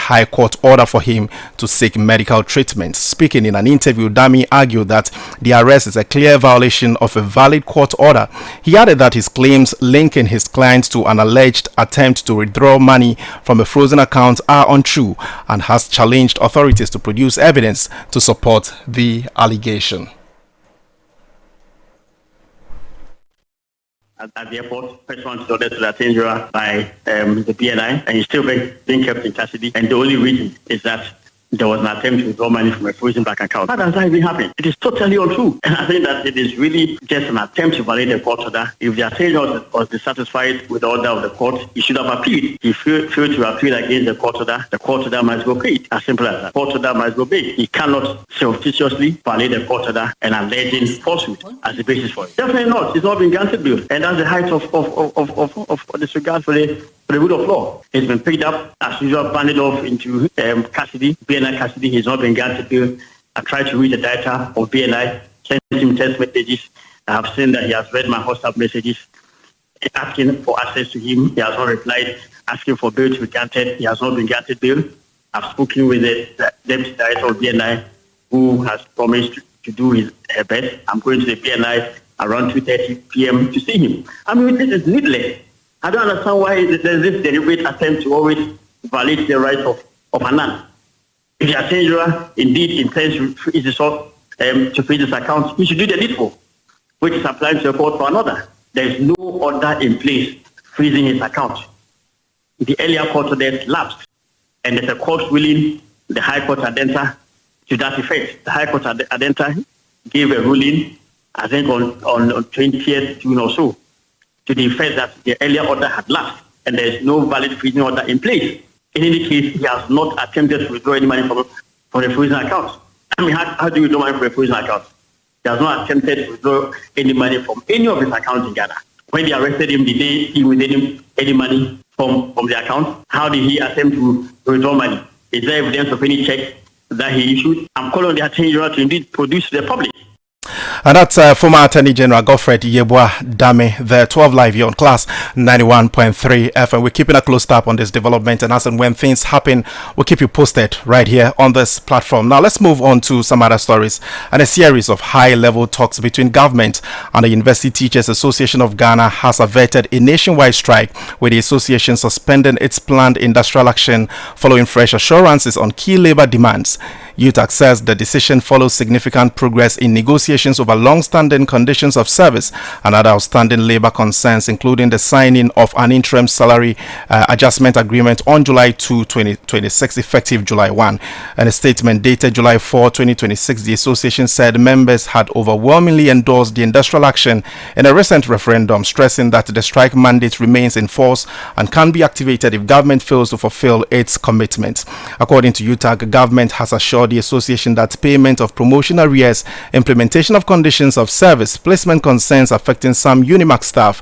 High Court order for him to seek medical treatment. Speaking in an interview, Dami argued that the arrest is a clear violation of a valid court order. He added that his claims linking his client to an alleged attempt to withdraw money from a frozen account are untrue and has challenged authorities to produce evidence to support the allegation. At the airport, first one ordered to the Attenjura by the BNI, and he's still being kept in custody. And the only reason is that there was an attempt to withdraw money from a frozen bank account. How does that even happen? It is totally untrue. And I think that it is really just an attempt to violate the court order. If the Attenjura was dissatisfied with the order of the court, he should have appealed. He failed to appeal against the court order must go paid. As simple as that. Court order must go paid. He cannot surreptitiously violate the court order and alleging falsehood as the basis for it. Definitely not. It's not been granted bail. And that's the height of disregard for the rule of law. It's been picked up, as usual, banded off into custody, BNI custody. He's not been granted bail. I tried to read the data of BNI, sent him text messages. I have seen that he has read my WhatsApp messages, asking for access to him. He has not replied, asking for bail to be granted. He has not been granted bail. I've spoken with the deputy director of BNI, who has promised to do her best. I'm going to the BNI around 2:30 p.m. to see him. I mean, this is needless. I don't understand why there's this deliberate attempt to always violate the rights of a man. If the Attenjura indeed intends to freeze his account, he should do the needful, which is applying to a court for another. There is no order in place freezing his account. The earlier court order lapsed, and there's a court ruling, the High Court Adenta, to that effect. The High Court Adenta gave a ruling, I think on 20th June or so, to the effect that the earlier order had lapsed and there is no valid freezing order in place. In any case, he has not attempted to withdraw any money from the freezing account. I mean, how do you withdraw money from a freezing account? He has not attempted to withdraw any money from any of his accounts in Ghana. When they arrested him, did they see within any money from the account? How did he attempt to withdraw money? Is there evidence of any check that he issued? I'm calling on the Attorney General to indeed produce to the public. And that's former Attorney General Godfred Yeboah Dame, the 12 Live here on Class 91.3 FM. We're keeping a close tab on this development, and as and when things happen, we'll keep you posted right here on this platform. Now, let's move on to some other stories. And a series of high-level talks between government and the University Teachers Association of Ghana has averted a nationwide strike, with the association suspending its planned industrial action following fresh assurances on key labor demands. UTAC says the decision follows significant progress in negotiations over long-standing conditions of service and other outstanding labor concerns, including the signing of an interim salary adjustment agreement on July 2, 2026, effective July 1. In a statement dated July 4, 2026, the association said members had overwhelmingly endorsed the industrial action in a recent referendum, stressing that the strike mandate remains in force and can be activated if government fails to fulfill its commitments. According to UTAC, government has assured the association that payment of promotion arrears, implementation of conditions of service, placement concerns affecting some UNIMAC staff,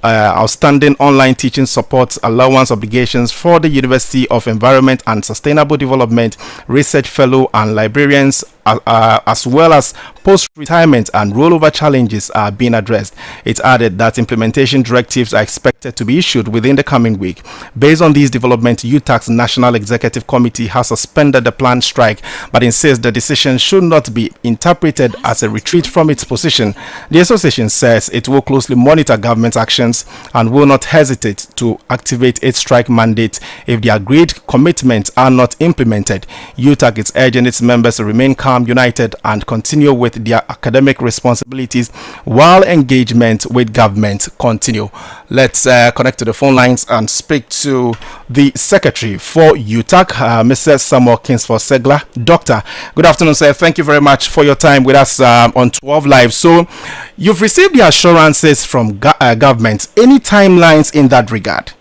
outstanding online teaching support allowance obligations for the University of Environment and Sustainable Development research fellow and librarians, as well as post-retirement and rollover challenges are being addressed. It added that implementation directives are expected to be issued within the coming week. Based on these developments, UTAC's National Executive Committee has suspended the planned strike, but insists the decision should not be interpreted as a retreat from its position. The association says it will closely monitor government actions and will not hesitate to activate its strike mandate if the agreed commitments are not implemented. UTAC is urging its members to remain calm, united, and continue with their academic responsibilities while engagement with government continue. Let's connect to the phone lines and speak to the secretary for UTAC, Mr. Samuel Kingsford Segler. Doctor, good afternoon, sir. Thank you very much for your time with us on 12 Live. So, you've received the assurances from government. Any timelines in that regard?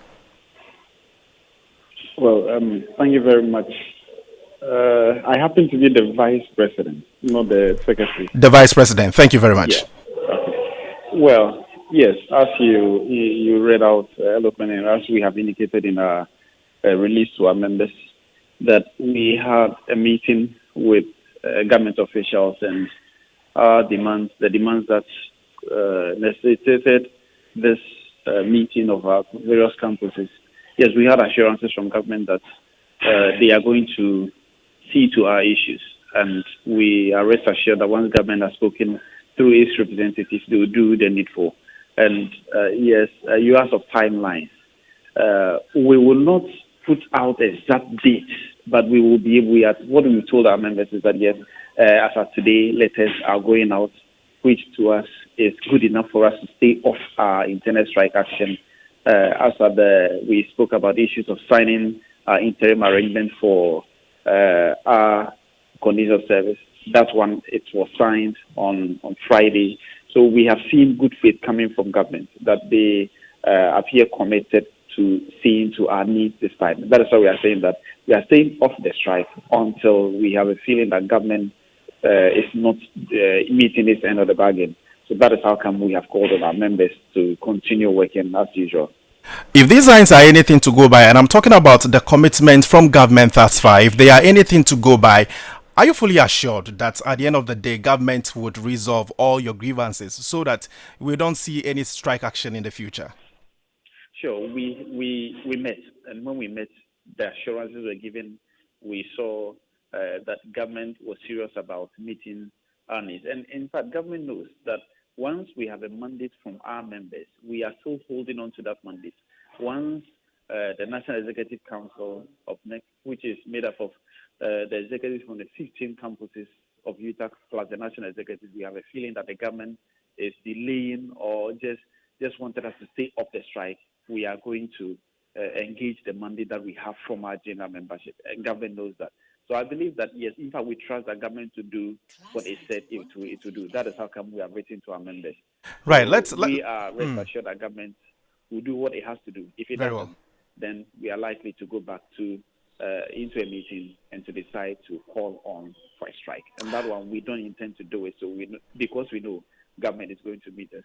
Well, thank you very much. I happen to be the vice president, not the secretary. The vice president. Thank you very much. Yeah. Okay. Well, yes, as you read out eloquently, and as we have indicated in our release to our members, that we had a meeting with government officials and the demands that necessitated this meeting of our various campuses. Yes, we had assurances from government that they are going to see to our issues. And we are rest assured that once government has spoken through its representatives, they will do the needful. And yes, you asked of timelines. We will not put out exact dates, but we will be able, what we told our members is that yes, as of today, letters are going out, which to us is good enough for us to stay off our internet strike action. We spoke about issues of signing interim arrangement for our conditions of service. That one, it was signed on Friday. So we have seen good faith coming from government that they appear committed to seeing to our needs this time. That is why we are saying that we are staying off the strike until we have a feeling that government is not meeting its end of the bargain. So that is how come we have called on our members to continue working as usual. If these lines are anything to go by, and I'm talking about the commitment from government thus far, if they are anything to go by, are you fully assured that at the end of the day, government would resolve all your grievances so that we don't see any strike action in the future? Sure. We met, and when we met, the assurances were given. We saw that government was serious about meeting our needs. And in fact, government knows that once we have a mandate from our members, we are still holding on to that mandate. Once the National Executive Council of NEC, which is made up of the executives from the 15 campuses of UTAC plus the National Executive, we have a feeling that the government is delaying or just wanted us to stay off the strike. We are going to engage the mandate that we have from our general membership. And government knows that. So I believe that, yes, in fact, we trust the government to do what it said it will do. That is how come we have written to our members. Right. So we are rest assured that government will do what it has to do. If it doesn't, then we are likely to go back to into a meeting and to decide to call on for a strike. And that one, we don't intend to do it. So because we know government is going to meet us.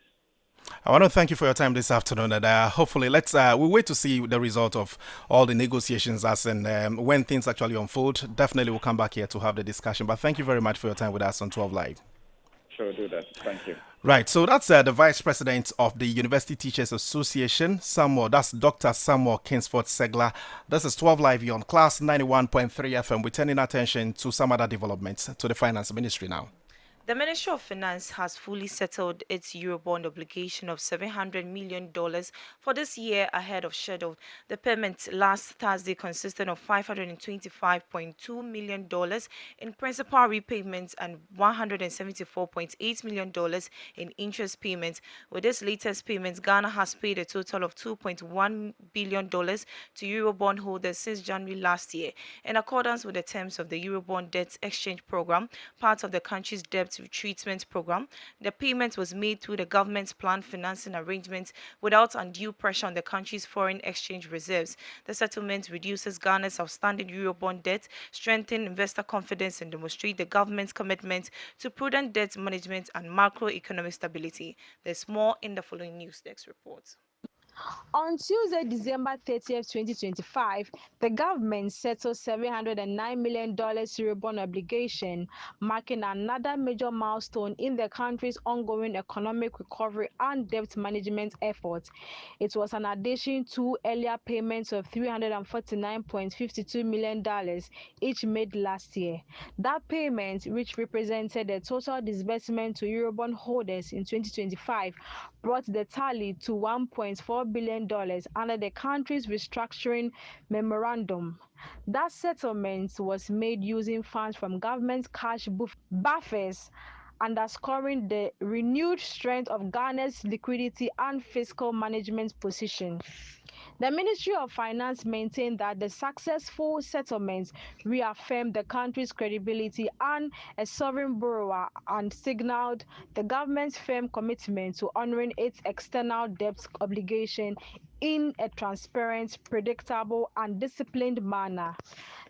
I want to thank you for your time this afternoon, and hopefully we'll wait to see the result of all the negotiations as and when things actually unfold. Definitely we'll come back here to have the discussion, but thank you very much for your time with us on 12 Live. Sure, do that. Thank you. Right, so that's the Vice President of the University Teachers Association, Samuel. That's Dr. Samuel Kingsford Segler. This is 12 Live on Class 91.3 FM. We're turning attention to some other developments to the Finance Ministry now. The Ministry of Finance has fully settled its Eurobond obligation of $700 million for this year ahead of schedule. The payment last Thursday consisted of $525.2 million in principal repayments and $174.8 million in interest payments. With this latest payment, Ghana has paid a total of $2.1 billion to Eurobond holders since January last year. In accordance with the terms of the Eurobond Debt Exchange Program, part of the country's debt treatment program, the payment was made through the government's planned financing arrangements without undue pressure on the country's foreign exchange reserves. The settlement reduces Ghana's outstanding Eurobond debt, strengthens investor confidence, and demonstrates the government's commitment to prudent debt management and macroeconomic stability. There's more in the following news desk report. On Tuesday, December 30th, 2025, the government settled $709 million Eurobond obligation, marking another major milestone in the country's ongoing economic recovery and debt management efforts. It was an addition to earlier payments of $349.52 million, each made last year. That payment, which represented the total disbursement to Eurobond holders in 2025, brought the tally to $1.4 billion under the country's restructuring memorandum. That settlement was made using funds from government cash buffers, underscoring the renewed strength of Ghana's liquidity and fiscal management position. The Ministry of Finance maintained that the successful settlements reaffirmed the country's credibility as a sovereign borrower and signaled the government's firm commitment to honoring its external debt obligation in a transparent, predictable, and disciplined manner.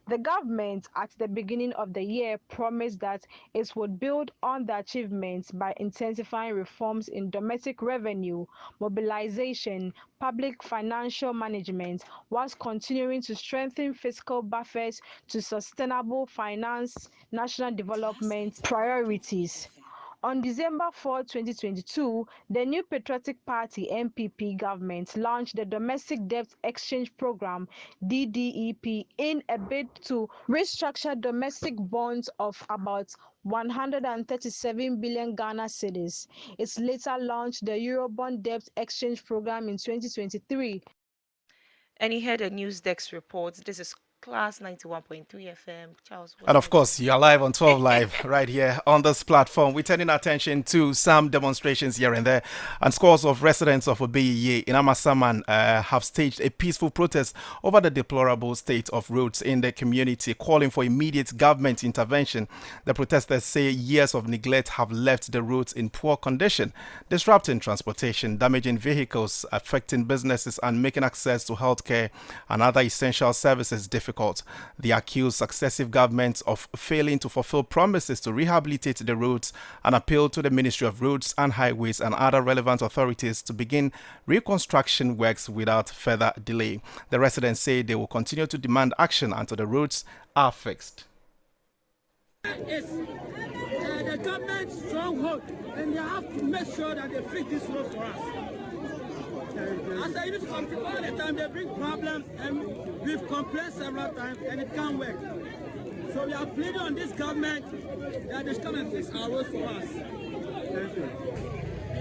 The government, at the beginning of the year, promised that it would build on the achievements by intensifying reforms in domestic revenue, mobilization, public financial management, whilst continuing to strengthen fiscal buffers to sustainable finance national development priorities. On December 4, 2022, the New Patriotic Party (NPP) government launched the Domestic Debt Exchange Program (DDEP) in a bid to restructure domestic bonds of about 137 billion Ghana cedis. It later launched the Eurobond Debt Exchange Program in 2023. And you heard a news desk report. This is Class 91.3 FM. Charles, And what of course, you're live on 12 Live right here on this platform. We're turning attention to some demonstrations here and there. And scores of residents of Obeye in Amasaman have staged a peaceful protest over the deplorable state of roads in the community, calling for immediate government intervention. The protesters say years of neglect have left the roads in poor condition, disrupting transportation, damaging vehicles, affecting businesses, and making access to healthcare and other essential services difficult. They accuse successive governments of failing to fulfill promises to rehabilitate the roads and appeal to the Ministry of Roads and Highways and other relevant authorities to begin reconstruction works without further delay. The residents say they will continue to demand action until the roads are fixed. It's the government's stronghold, and they have to make sure that they fix this road for us. As I used to complain all the time, they bring problems, and we've complained several times, and it can't work. So we are pleading on this government that they should come and fix our roads for us.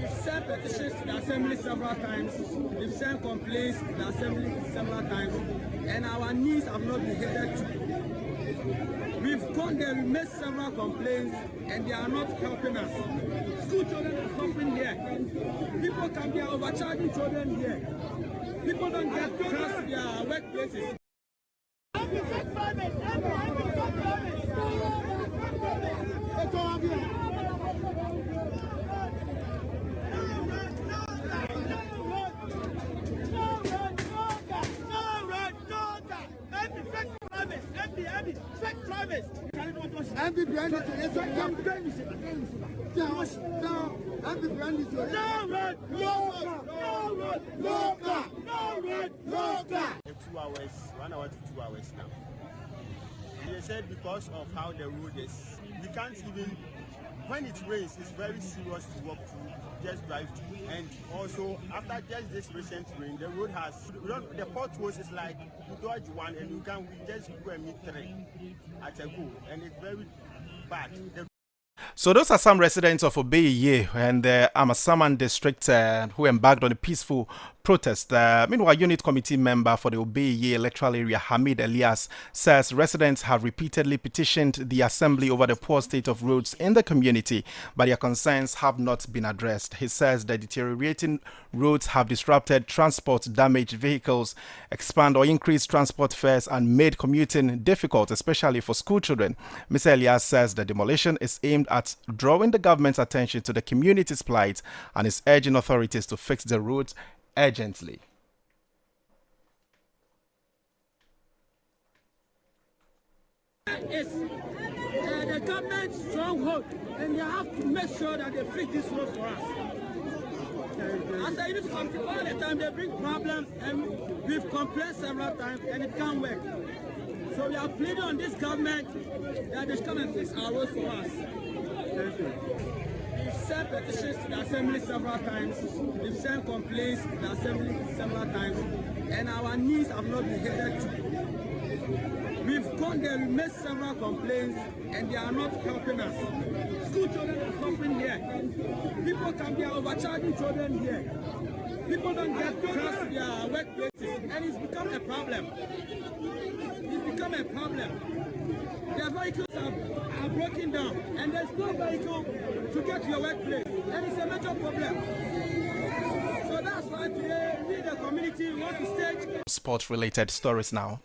We've sent petitions to the assembly several times. We've sent complaints to the assembly several times, and our needs have not been heeded to. We've gone there, we made several complaints, and they are not helping us. School children are suffering here. People can be overcharging children here. People don't get cars to their workplaces. One hour to 2 hours now. They said because of how the road is, we can't even, when it rains, it's very serious to walk through, just drive through. And also, after just this recent rain, the road has, the potholes is like, you dodge one and we just go and meet three at a go. And it's very bad. So those are some residents of Obeye and the Amasaman district who embarked on a peaceful protest. Meanwhile, unit committee member for the Obeye electoral area, Hamid Elias, says residents have repeatedly petitioned the assembly over the poor state of roads in the community, but their concerns have not been addressed. He says the deteriorating roads have disrupted transport, damaged vehicles, expand or increased transport fares, and made commuting difficult, especially for school children. Mr. Elias says the demolition is aimed at drawing the government's attention to the community's plight and is urging authorities to fix the roads urgently. It's the government's stronghold, and they have to make sure that they fix this road for us. As I used to complain all the time, they bring problems, and we've complained several times, and it can't work. So we are pleading on this government that they should come and fix our roads for us. We've sent petitions to the assembly several times. We've sent complaints to the assembly several times, and our needs have not been heeded to. We've gone there, we made several complaints, and they are not helping us. School children are suffering here. People can be overcharging children here. People don't get cars to their workplaces, and it's become a problem. It's become a problem. Their vehicles are broken down, and there's no vehicle to get to your workplace, and it's a major problem. So that's why today we, the community, want to stage Sport-related stories now.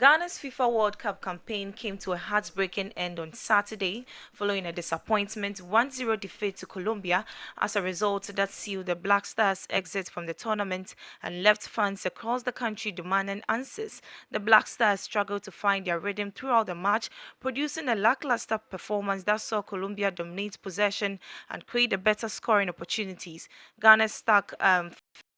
Ghana's FIFA World Cup campaign came to a heartbreaking end on Saturday following a disappointment 1-0 defeat to Colombia. As a result, that sealed the Black Stars' exit from the tournament and left fans across the country demanding answers. The Black Stars struggled to find their rhythm throughout the match, producing a lackluster performance that saw Colombia dominate possession and create a better scoring opportunities. Ghana stuck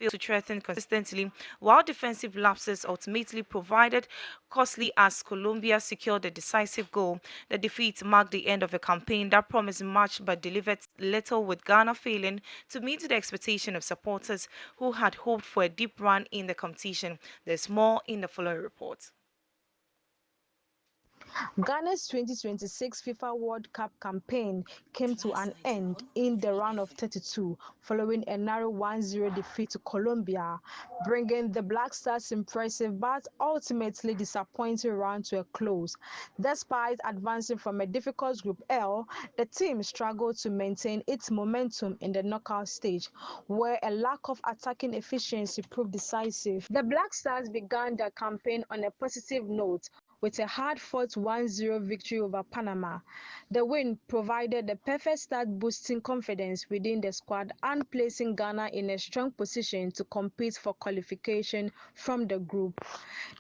failed to threaten consistently, while defensive lapses ultimately provided costly as Colombia secured a decisive goal. The defeat marked the end of a campaign that promised much but delivered little, with Ghana failing to meet the expectation of supporters who had hoped for a deep run in the competition. There's more in the following report. Ghana's 2026 FIFA World Cup campaign came to an end in the round of 32 following a narrow 1-0 defeat to Colombia, bringing the Black Stars' impressive but ultimately disappointing run to a close. Despite advancing from a difficult Group L, the team struggled to maintain its momentum in the knockout stage, where a lack of attacking efficiency proved decisive. The Black Stars began their campaign on a positive note, with a hard-fought 1-0 victory over Panama. The win provided the perfect start, boosting confidence within the squad and placing Ghana in a strong position to compete for qualification from the group.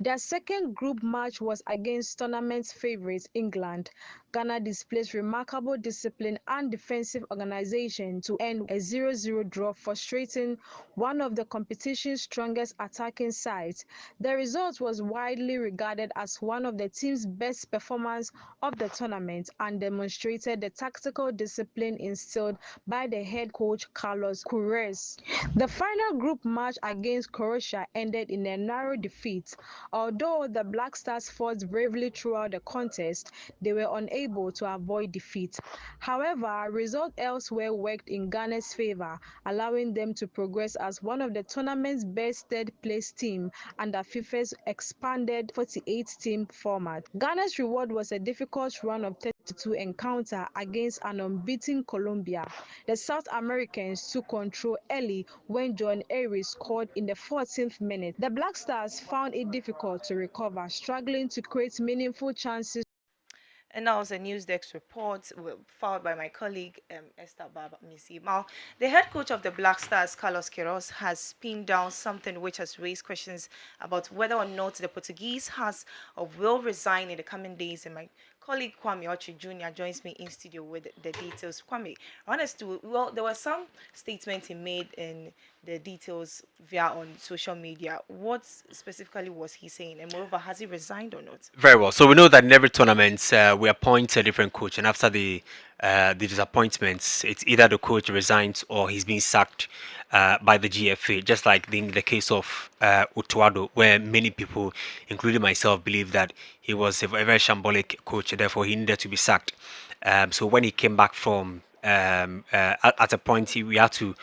Their second group match was against tournament favourites England. Ghana displayed remarkable discipline and defensive organisation to end a 0-0 draw, frustrating one of the competition's strongest attacking sides. The result was widely regarded as one of the team's best performances of the tournament and demonstrated the tactical discipline instilled by the head coach Carlos Queiroz. The final group match against Croatia ended in a narrow defeat. Although the Black Stars fought bravely throughout the contest, they were unable to avoid defeat. However, results elsewhere worked in Ghana's favour, allowing them to progress as one of the tournament's best third-place team under FIFA's expanded 48-team format. Ghana's reward was a difficult run of 32 encounter against an unbeaten Colombia. The South Americans took control early when John Ayres scored in the 14th minute. The Black Stars found it difficult to recover, struggling to create meaningful chances. And that was a news desk report filed by my colleague Esther Baba Misi. Now, the head coach of the Black Stars, Carlos Queiroz, has pinned down something which has raised questions about whether or not the Portuguese has or will resign in the coming days. And my colleague Kwame Ochi Jr. joins me in studio with the details. Kwame, well, there were some statements he made in the details via on social media. What specifically was he saying? And moreover, has he resigned or not? Very well. So we know that in every tournament we appoint a different coach, and after the disappointments, it's either the coach resigns or he's being sacked by the GFA. Just like in the case of Utuado, where many people, including myself, believe that he was a very shambolic coach, therefore he needed to be sacked. So when he came back from at a point, we had to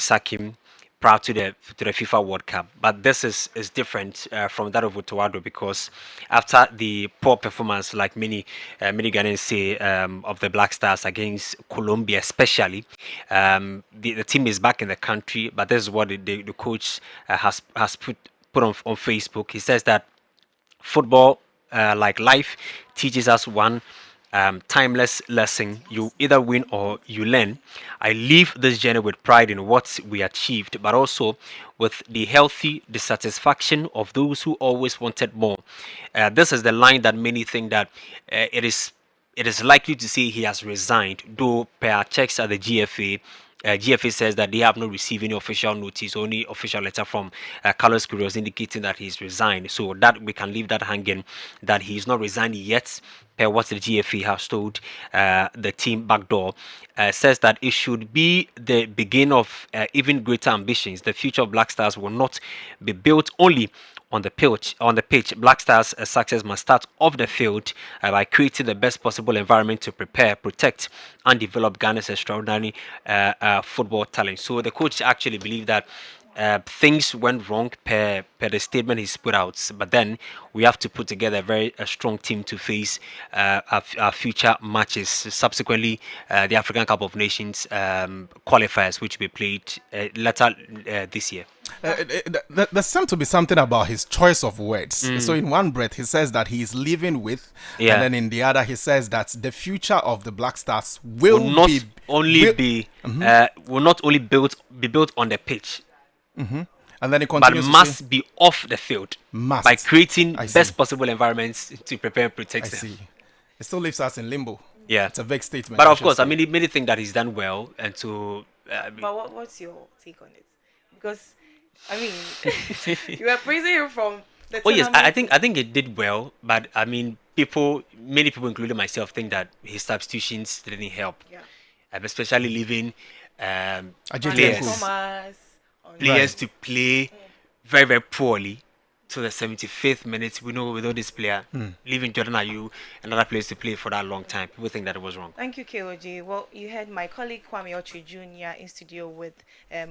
sack him prior to the FIFA World Cup. But this is different from that of Otuado, because after the poor performance, like many Ghanaians say, of the Black Stars against Colombia, especially, the team is back in the country. But this is what the coach has put on Facebook. He says that football, like life, teaches us one timeless lesson: you either win or you learn. I leave this journey with pride in what we achieved, but also with the healthy dissatisfaction of those who always wanted more. This is the line that many think that it is likely to say he has resigned, though per our checks at the GFA. GFA says that they have not received any official notice, only official letter from Carlos Queiroz indicating that he's resigned. So that we can leave that hanging, that he's not resigned yet, per what the GFA has told the team backdoor. Says that it should be the beginning of even greater ambitions. The future of Black Stars will not be built only on the pitch. Black Stars' success must start off the field by creating the best possible environment to prepare, protect, and develop Ghana's extraordinary football talent. So the coach actually believed that things went wrong per the statement he's put out, but then we have to put together a very strong team to face our future matches. Subsequently, the African Cup of Nations qualifiers, which will be played later this year. There seems to be something about his choice of words. So in one breath he says that he is living with, and then in the other he says that the future of the Black Stars will not only be built on the pitch, and then he continues, but must be off the field, by creating best possible environments to prepare and protect them. It still leaves us in limbo. Yeah, it's a vague statement. But of course, I mean, many think that he's done well, and to. But what's your take on it? Because I mean, you were praising him from the Oh yes, I tournament. think it did well, but I mean, many people, including myself, think that his substitutions didn't help, Yeah. especially leaving Ajiti and Francis Co. players Thomas on Right. to play very very poorly to the 75th minute. We know with all this player leaving Jordan Ayew and other players to play for that long time, people think that it was wrong. Thank you, KOG. Well, you had my colleague Kwame Ochi Jr. in studio with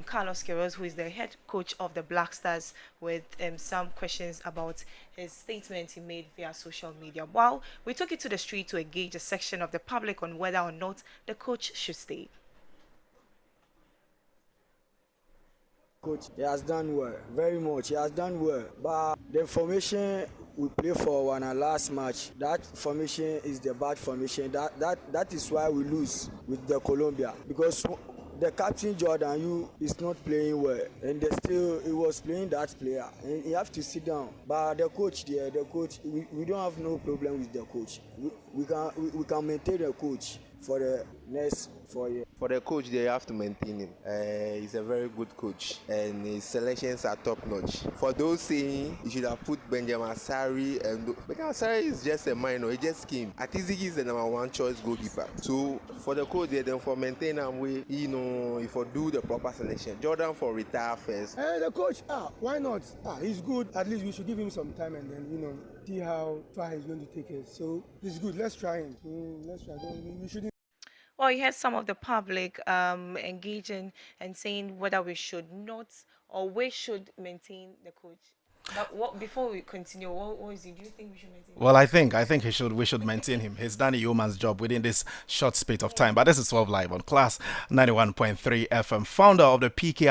Carlos Queiroz, who is the head coach of the Black Stars, with some questions about his statement he made via social media. While we took it to the street to engage a section of the public on whether or not the coach should stay. Coach, he has done well, very much. He has done well. But the formation we play for on our last match, that formation is the bad formation. That is why we lose with the Colombia, because the captain Jordan you is not playing well, and he was playing that player, and he have to sit down. But the coach there, we don't have no problem with the coach. We can maintain the coach for the next 4 years. For the coach, they have to maintain him. He's a very good coach, and his selections are top notch. For those saying you should have put Benjamin Asari, and Benjamin Asari is just a minor, he just came. Atizigi is the #1 choice goalkeeper. So for the coach, they then for maintain him, if for do the proper selection. Jordan for retire first. The coach, why not? He's good. At least we should give him some time and then, see how far he's going to take it. So he's good. Let's try him. Let's try. We shouldn't. Well, you had some of the public engaging and saying whether we should not or we should maintain the coach. But before we continue, what is it? Do you think we should maintain? Well, I think we should maintain him. He's done a yeoman's job within this short space of time. But this is 12 Live on Class 91.3 FM, founder of the PK